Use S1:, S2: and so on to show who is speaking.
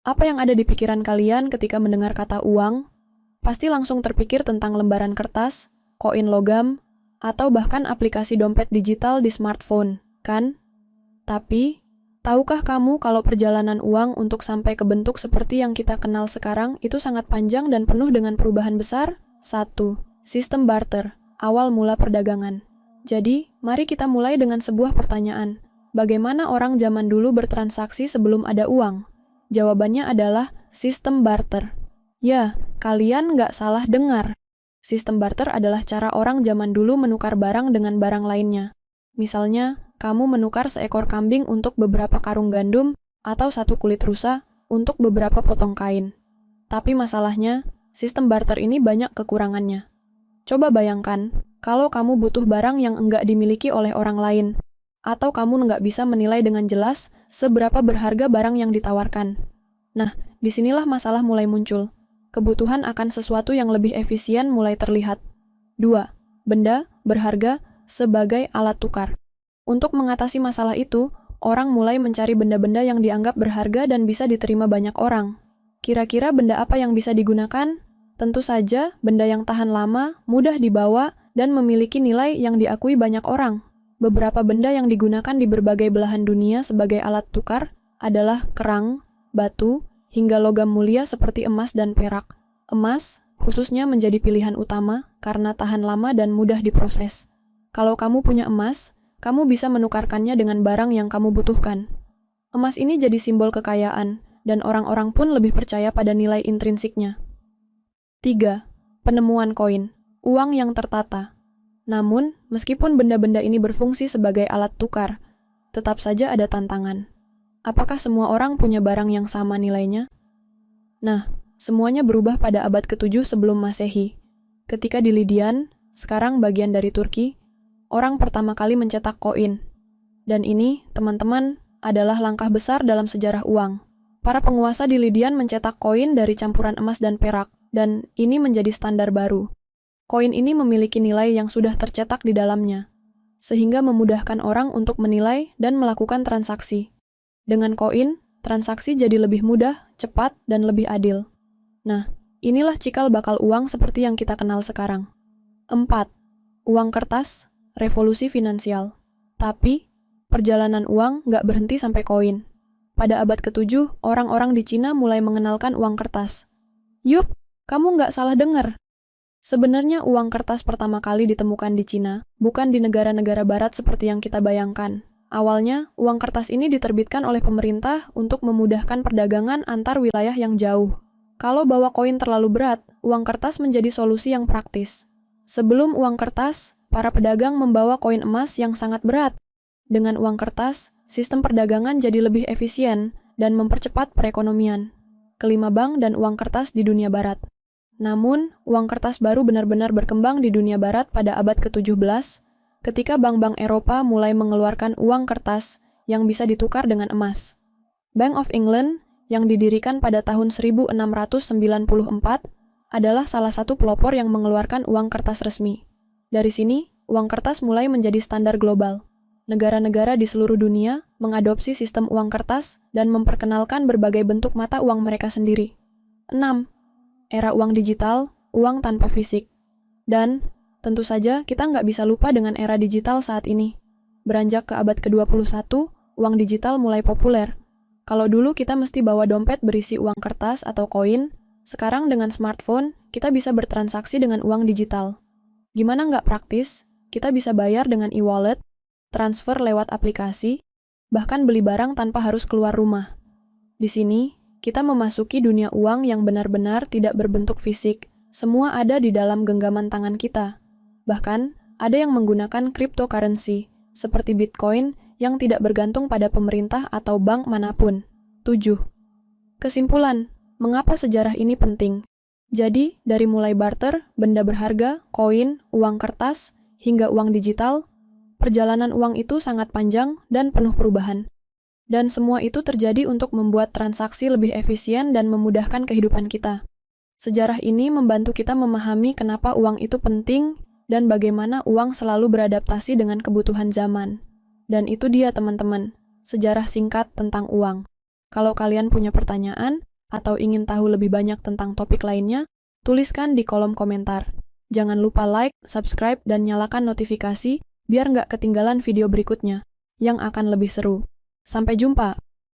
S1: Apa yang ada di pikiran kalian ketika mendengar kata uang? Pasti langsung terpikir tentang lembaran kertas, koin logam, atau bahkan aplikasi dompet digital di smartphone, kan? Tapi, tahukah kamu kalau perjalanan uang untuk sampai ke bentuk seperti yang kita kenal sekarang itu sangat panjang dan penuh dengan perubahan besar? 1. Sistem barter, awal mula perdagangan. Jadi, mari kita mulai dengan sebuah pertanyaan. Bagaimana orang zaman dulu bertransaksi sebelum ada uang? Jawabannya adalah sistem barter. Ya, kalian nggak salah dengar. Sistem barter adalah cara orang zaman dulu menukar barang dengan barang lainnya. Misalnya, kamu menukar seekor kambing untuk beberapa karung gandum atau satu kulit rusa untuk beberapa potong kain. Tapi masalahnya, sistem barter ini banyak kekurangannya. Coba bayangkan, kalau kamu butuh barang yang enggak dimiliki oleh orang lain, atau kamu nggak bisa menilai dengan jelas seberapa berharga barang yang ditawarkan. Nah, disinilah masalah mulai muncul. Kebutuhan akan sesuatu yang lebih efisien mulai terlihat. 2. Benda berharga sebagai alat tukar. Untuk mengatasi masalah itu, orang mulai mencari benda-benda yang dianggap berharga dan bisa diterima banyak orang. Kira-kira benda apa yang bisa digunakan? Tentu saja, benda yang tahan lama, mudah dibawa, dan memiliki nilai yang diakui banyak orang. Beberapa benda yang digunakan di berbagai belahan dunia sebagai alat tukar adalah kerang, batu, hingga logam mulia seperti emas dan perak. Emas, khususnya menjadi pilihan utama karena tahan lama dan mudah diproses. Kalau kamu punya emas, kamu bisa menukarkannya dengan barang yang kamu butuhkan. Emas ini jadi simbol kekayaan, dan orang-orang pun lebih percaya pada nilai intrinsiknya. 3. Penemuan koin, uang yang tertata. Namun, meskipun benda-benda ini berfungsi sebagai alat tukar, tetap saja ada tantangan. Apakah semua orang punya barang yang sama nilainya? Nah, semuanya berubah pada abad ke-7 sebelum Masehi. Ketika di Lydian, sekarang bagian dari Turki, orang pertama kali mencetak koin. Dan ini, teman-teman, adalah langkah besar dalam sejarah uang. Para penguasa di Lydian mencetak koin dari campuran emas dan perak, dan ini menjadi standar baru. Koin ini memiliki nilai yang sudah tercetak di dalamnya, sehingga memudahkan orang untuk menilai dan melakukan transaksi. Dengan koin, transaksi jadi lebih mudah, cepat, dan lebih adil. Nah, inilah cikal bakal uang seperti yang kita kenal sekarang. 4. Uang kertas, revolusi finansial. Tapi, perjalanan uang nggak berhenti sampai koin. Pada abad ke-7, orang-orang di Cina mulai mengenalkan uang kertas. Yup, kamu nggak salah dengar. Sebenarnya uang kertas pertama kali ditemukan di Cina, bukan di negara-negara barat seperti yang kita bayangkan. Awalnya, uang kertas ini diterbitkan oleh pemerintah untuk memudahkan perdagangan antar wilayah yang jauh. Kalau bawa koin terlalu berat, uang kertas menjadi solusi yang praktis. Sebelum uang kertas, para pedagang membawa koin emas yang sangat berat. Dengan uang kertas, sistem perdagangan jadi lebih efisien dan mempercepat perekonomian. Kelima bank dan uang kertas di dunia barat. Namun, uang kertas baru benar-benar berkembang di dunia barat pada abad ke-17, ketika bank-bank Eropa mulai mengeluarkan uang kertas yang bisa ditukar dengan emas. Bank of England, yang didirikan pada tahun 1694, adalah salah satu pelopor yang mengeluarkan uang kertas resmi. Dari sini, uang kertas mulai menjadi standar global. Negara-negara di seluruh dunia mengadopsi sistem uang kertas dan memperkenalkan berbagai bentuk mata uang mereka sendiri. 6. Era uang digital, uang tanpa fisik. Dan, tentu saja kita nggak bisa lupa dengan era digital saat ini. Beranjak ke abad ke-21, uang digital mulai populer. Kalau dulu kita mesti bawa dompet berisi uang kertas atau koin, sekarang dengan smartphone, kita bisa bertransaksi dengan uang digital. Gimana nggak praktis? Kita bisa bayar dengan e-wallet, transfer lewat aplikasi, bahkan beli barang tanpa harus keluar rumah. Di sini, kita memasuki dunia uang yang benar-benar tidak berbentuk fisik. Semua ada di dalam genggaman tangan kita. Bahkan, ada yang menggunakan cryptocurrency, seperti Bitcoin yang tidak bergantung pada pemerintah atau bank manapun. 7. Kesimpulan, mengapa sejarah ini penting? Jadi, dari mulai barter, benda berharga, koin, uang kertas, hingga uang digital, perjalanan uang itu sangat panjang dan penuh perubahan. Dan semua itu terjadi untuk membuat transaksi lebih efisien dan memudahkan kehidupan kita. Sejarah ini membantu kita memahami kenapa uang itu penting dan bagaimana uang selalu beradaptasi dengan kebutuhan zaman. Dan itu dia teman-teman, sejarah singkat tentang uang. Kalau kalian punya pertanyaan, atau ingin tahu lebih banyak tentang topik lainnya, tuliskan di kolom komentar. Jangan lupa like, subscribe, dan nyalakan notifikasi biar nggak ketinggalan video berikutnya yang akan lebih seru. Sampai jumpa!